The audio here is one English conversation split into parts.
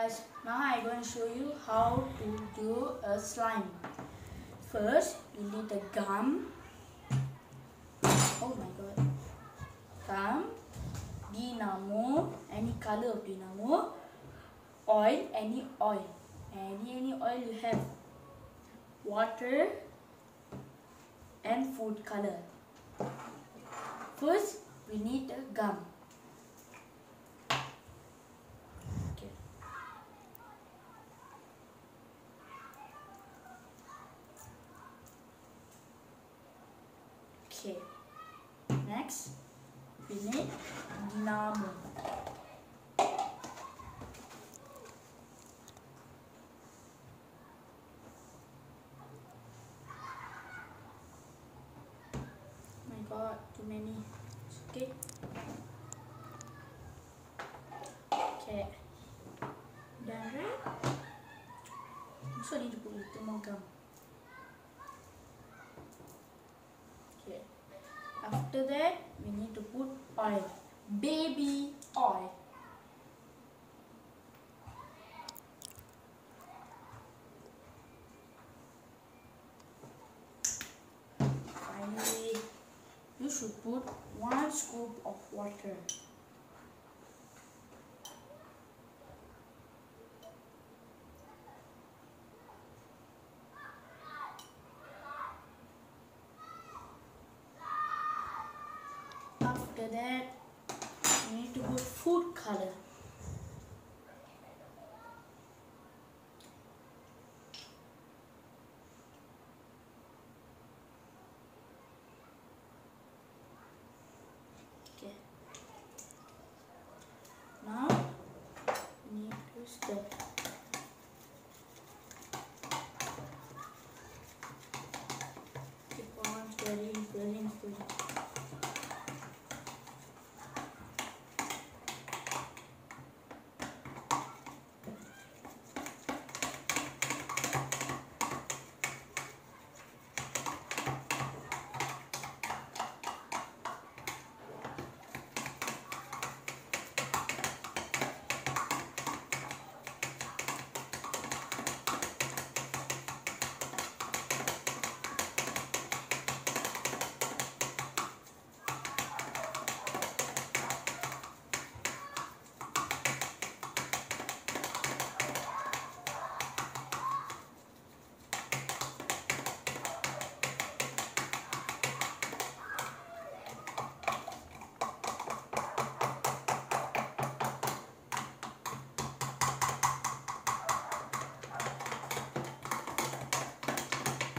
guys, now I'm going to show you how to do a slime. First, you need a gum. Oh my god. Gum, dynamo, any color of dynamo, oil, any oil. Any oil you have. Water and food color. First, we need a gum. Okay. Next, we need dynamo. Oh my god, too many. Okay. Okay. Done, right? Also need to put a little more gum. Okay. After that, we need to put oil. Baby oil. Finally, you should put 1 scoop of water. After that, you need to put food color. Okay. Now, you need to stir. Keep on stirring, stirring, stirring.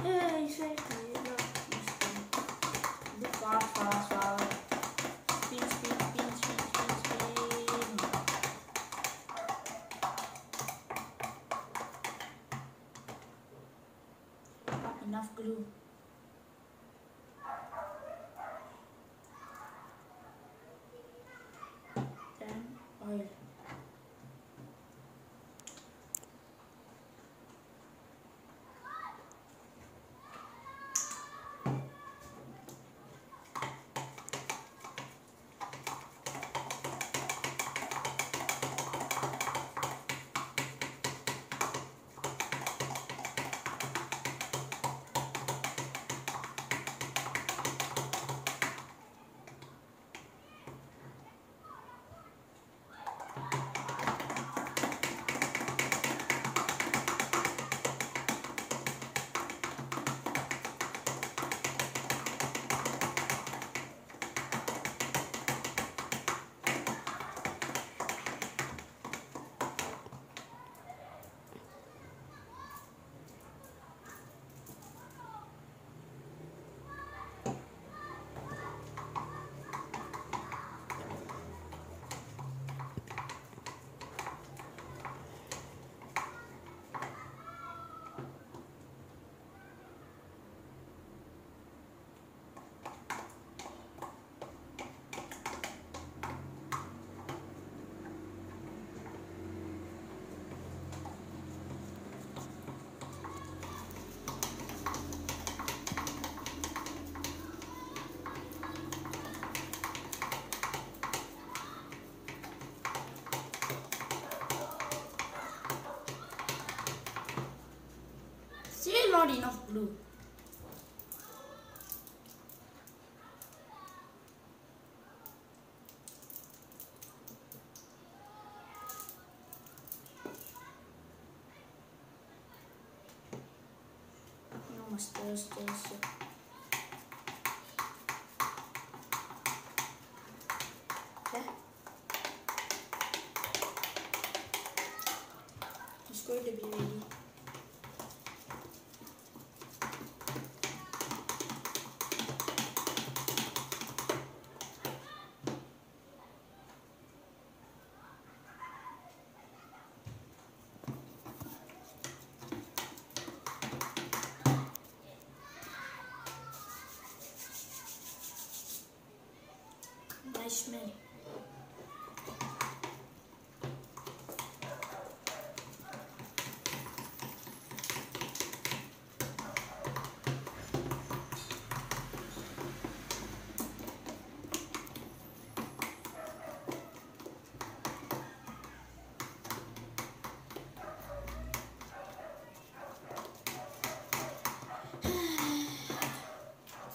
Yeah, exactly. Do fast, fast, fast. Spin, spin, spin, spin, spin, spin. Not enough glue. Then oil. Still not enough blue. You must stir. Okay. It's going to be ready. Nice smell.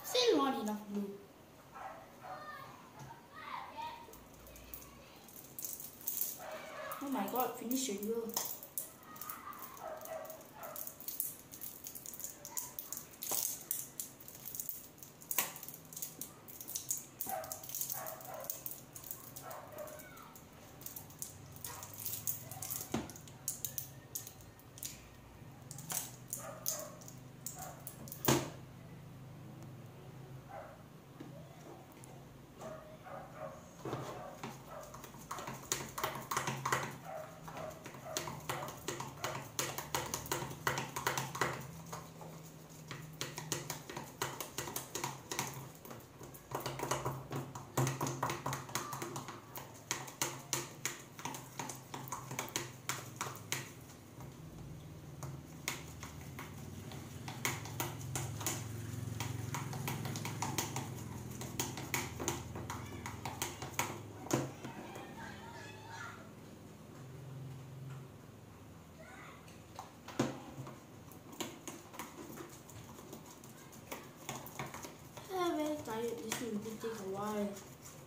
Still not enough blue. Oh my god, finish it, yo. I'm very tired. This will take a while.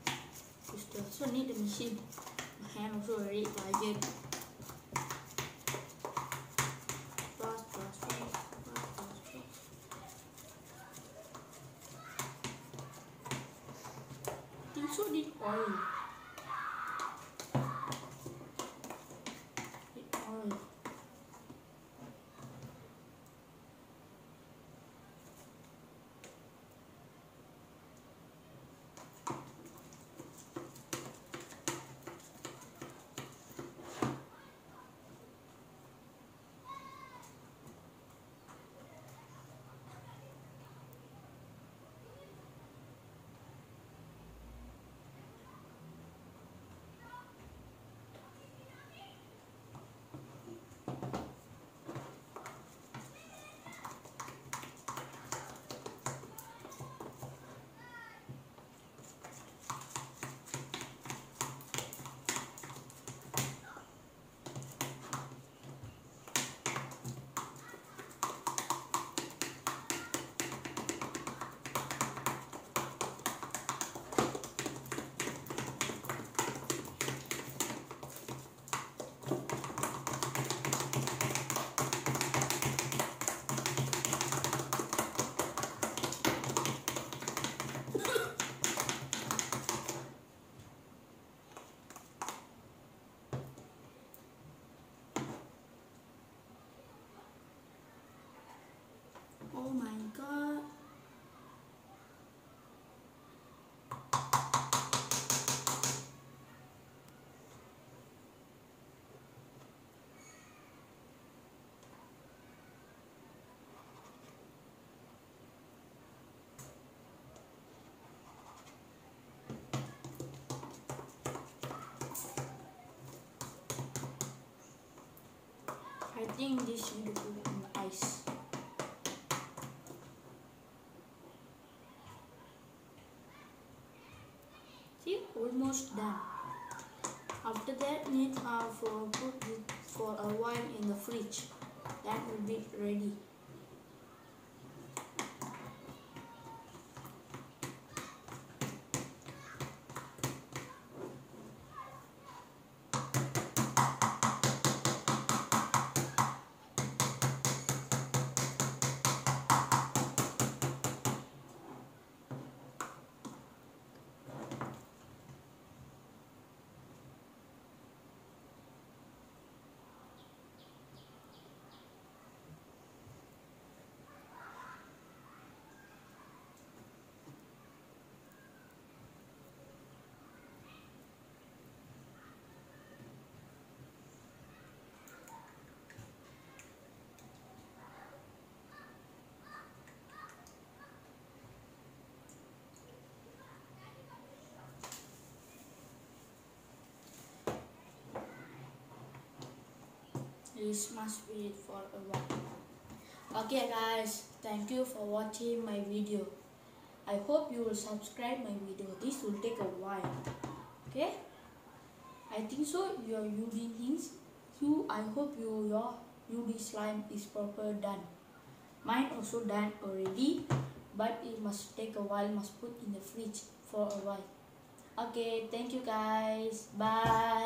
I also need the machine. My hand also very tired. Fast. I think so need oil. Oh my god. I think this should go in ice. See, almost done. After that, need put it for a while in the fridge. That will be ready. this must wait for a while. Okay guys, thank you for watching my video. I hope you will subscribe my video. This will take a while. Okay, I think so. Your UD things, I hope your UD slime is proper done. Mine also done already, but it must take a while, must put in the fridge for a while. Okay, thank you guys, bye.